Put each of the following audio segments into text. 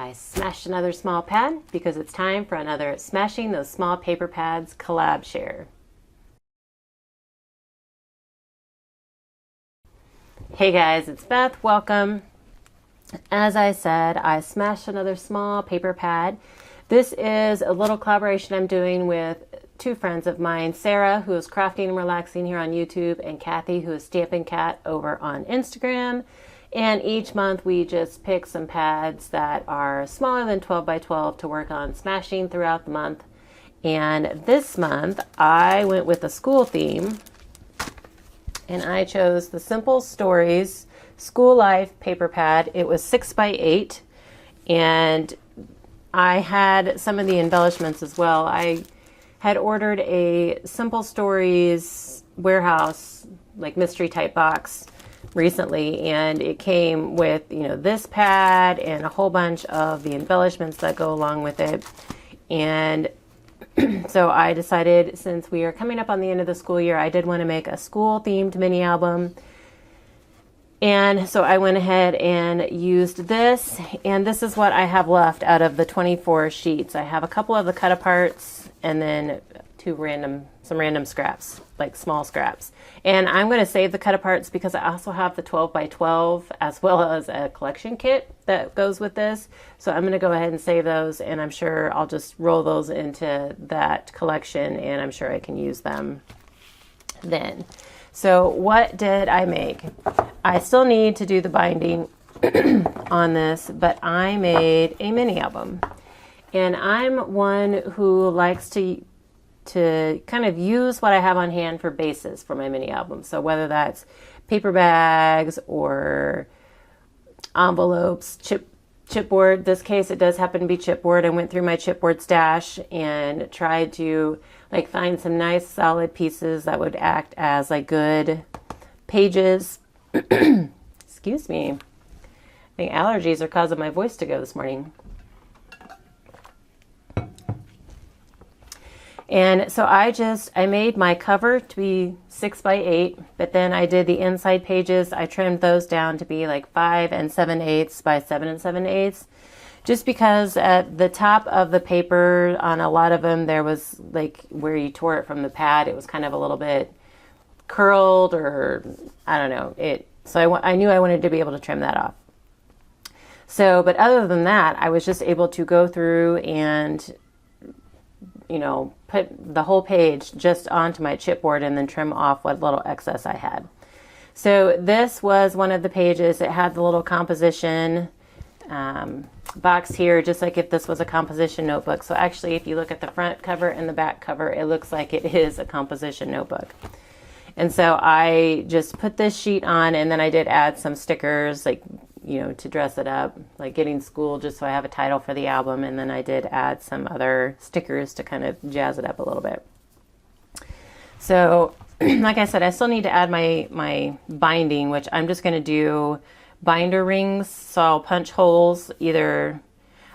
I smashed another small pad because it's time for another Smashing Those Small Paper Pads collab share. Hey guys, it's Beth. Welcome. As I said, I smashed another small paper pad. This is a little collaboration I'm doing with two friends of mine, Sarah, who is Crafting and Relaxing here on YouTube, and Kathy, who is Stampin' Cat over on Instagram. And each month we just pick some pads that are smaller than 12 by 12 to work on smashing throughout the month. And this month I went with a school theme, and I chose the Simple Stories School Life paper pad. It was 6 by 8, and I had some of the embellishments as well. I had ordered a Simple Stories warehouse, like mystery type box recently, and it came with, this pad and a whole bunch of the embellishments that go along with it. And so I decided, since we are coming up on the end of the school year, I did want to make a school themed mini album. And so I went ahead and used this, and this is what I have left out of the 24 sheets. I have a couple of the cut aparts and then some random scraps, like small scraps. And I'm going to save the cut aparts because I also have the 12 by 12 as well as a collection kit that goes with this. So I'm going to go ahead and save those, and I'm sure I'll just roll those into that collection, and I'm sure I can use them then. So what did I make? I still need to do the binding on this, but I made a mini album. And I'm one who likes to kind of use what I have on hand for bases for my mini album. So whether that's paper bags or envelopes, chipboard. This case, it does happen to be chipboard. I went through my chipboard stash and tried to find some nice solid pieces that would act as good pages. Excuse me. I think allergies are causing my voice to go this morning. And so I made my cover to be 6 by 8, but then I did the inside pages. I trimmed those down to be 5 7/8 by 7 7/8, just because at the top of the paper on a lot of them, there was where you tore it from the pad, it was kind of a little bit curled, or I don't know. So I knew I wanted to be able to trim that off. So, but other than that, I was just able to go through and put the whole page just onto my chipboard and then trim off what little excess I had. So this was one of the pages. It had the little composition box here, just like if this was a composition notebook. So actually, if you look at the front cover and the back cover, it looks like it is a composition notebook. And so I just put this sheet on, and then I did add some stickers, to dress it up, like Getting School, just so I have a title for the album. And then I did add some other stickers to kind of jazz it up a little bit. So like I said, I still need to add my binding, which I'm just going to do binder rings. So I'll punch holes, I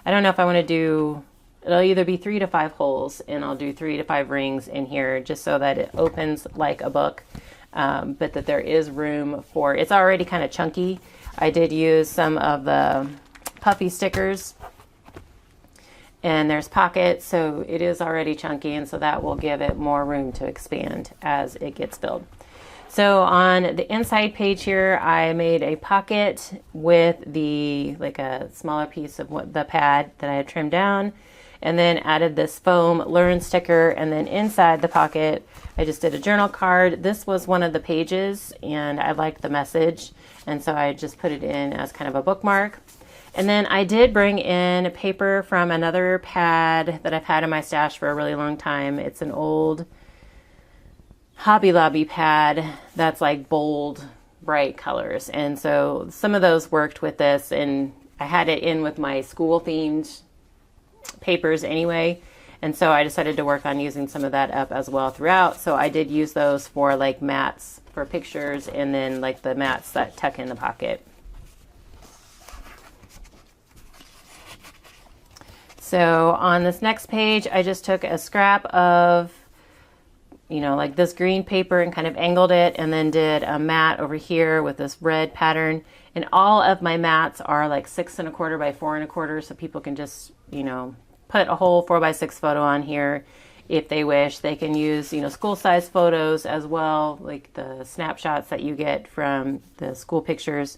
don't know if I want to do, it'll either be 3 to 5 holes, and I'll do 3 to 5 rings in here just so that it opens like a book, but that there is room for, it's already kind of chunky. I did use some of the puffy stickers, and there's pockets, so it is already chunky, and so that will give it more room to expand as it gets filled. So on the inside page here, I made a pocket with a smaller piece of the pad that I had trimmed down, and then added this foam Learn sticker, and then inside the pocket, I just did a journal card. This was one of the pages, and I liked the message, and so I just put it in as kind of a bookmark. And then I did bring in paper from another pad that I've had in my stash for a really long time. It's an old Hobby Lobby pad that's bold, bright colors. And so some of those worked with this, and I had it in with my school themed papers anyway. And so I decided to work on using some of that up as well throughout. So I did use those for mats for pictures, and then the mats that tuck in the pocket. So on this next page, I just took a scrap of you know, like this green paper and kind of angled it, and then did a mat over here with this red pattern. And all of my mats are like 6 1/4 by 4 1/4, so people can just, you know, put a whole 4x6 photo on here if they wish. They can use, you know, school size photos as well, like the snapshots that you get from the school pictures.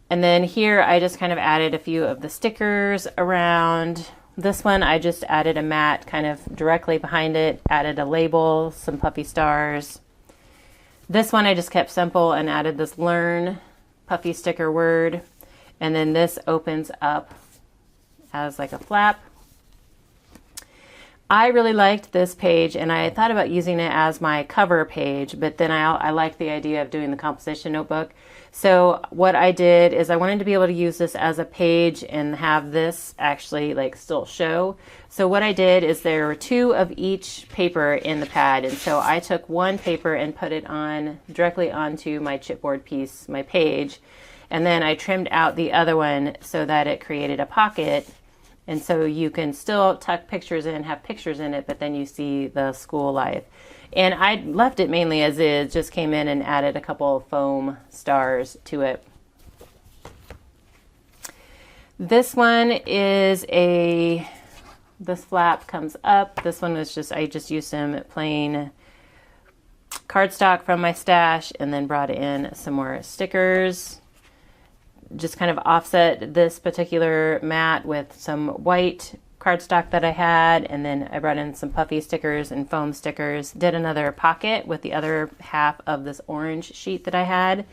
And then here I just kind of added a few of the stickers around. This one I just added a mat kind of directly behind it, added a label, some puffy stars. This one I just kept simple and added this learn puffy sticker word. And then this opens up as like a flap. I really liked this page, and I thought about using it as my cover page, but then I liked the idea of doing the composition notebook. So what I did is I wanted to be able to use this as a page and have this actually like still show. So what I did is there were 2 of each paper in the pad, and so I took one paper and put it on directly onto my chipboard piece, my page, and then I trimmed out the other one so that it created a pocket. And so you can still tuck pictures in, have pictures in it, but then you see the school life. And I left it mainly as is, just came in and added a couple of foam stars to it. This one is this flap comes up. This one was I just used some plain cardstock from my stash and then brought in some more stickers. Just kind of offset this particular mat with some white cardstock that I had, and then I brought in some puffy stickers and foam stickers. Did another pocket with the other half of this orange sheet that I had,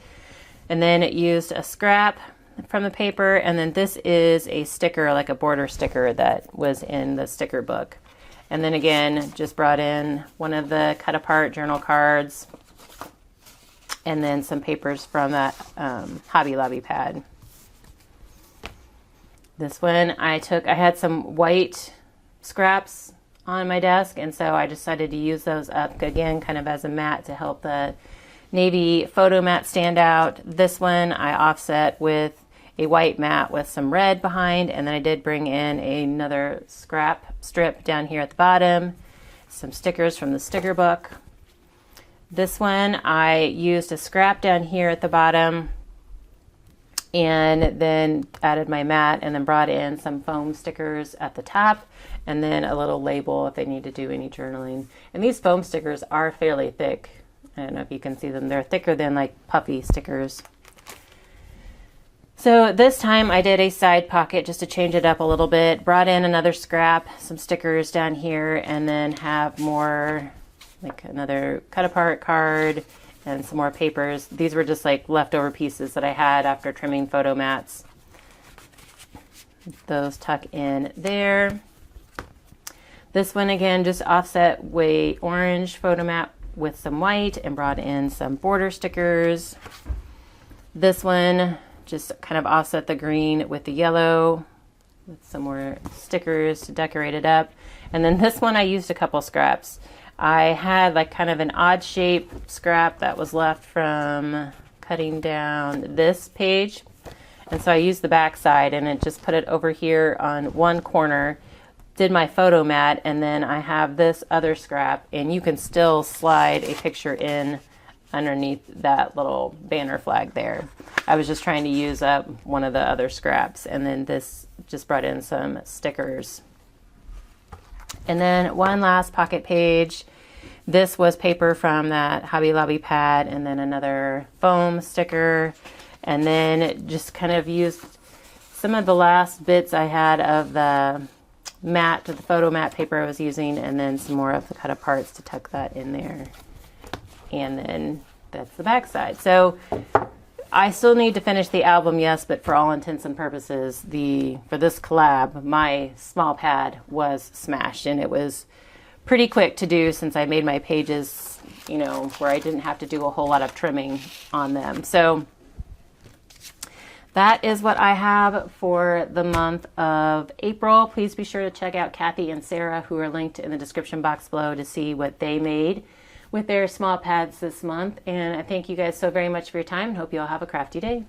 and then it used a scrap from the paper, and then this is a sticker, like a border sticker that was in the sticker book. And then again, just brought in one of the cut apart journal cards, and then some papers from that Hobby Lobby pad. This one I had some white scraps on my desk, and so I decided to use those up again kind of as a mat to help the navy photo mat stand out. This one I offset with a white mat with some red behind, and then I did bring in another scrap strip down here at the bottom, some stickers from the sticker book. This one I used a scrap down here at the bottom and then added my mat and then brought in some foam stickers at the top and then a little label if they need to do any journaling. And these foam stickers are fairly thick. I don't know if you can see them. They're thicker than like puffy stickers. So this time I did a side pocket just to change it up a little bit. Brought in another scrap, some stickers down here, and then have more, like another cut apart card and some more papers. These were just like leftover pieces that I had after trimming photo mats. Those tuck in there. This one again, just offset way orange photo mat with some white and brought in some border stickers. This one, just kind of offset the green with the yellow with some more stickers to decorate it up. And then this one I used a couple scraps. I had like kind of an odd shape scrap that was left from cutting down this page. And so I used the back side and it just put it over here on one corner, did my photo mat, and then I have this other scrap, and you can still slide a picture in underneath that little banner flag there. I was just trying to use up one of the other scraps, and then this just brought in some stickers. And then one last pocket page. This was paper from that Hobby Lobby pad, and then another foam sticker, and then just kind of used some of the last bits I had of the mat, the photo mat paper I was using, and then some more of the cut aparts to tuck that in there. And then that's the back side. So I still need to finish the album, yes, but for all intents and purposes, for this collab, my small pad was smashed, and it was pretty quick to do since I made my pages, you know, where I didn't have to do a whole lot of trimming on them. So that is what I have for the month of April. Please be sure to check out Kathy and Sarah, who are linked in the description box below, to see what they made with their small pads this month. And I thank you guys so very much for your time and hope you all have a crafty day.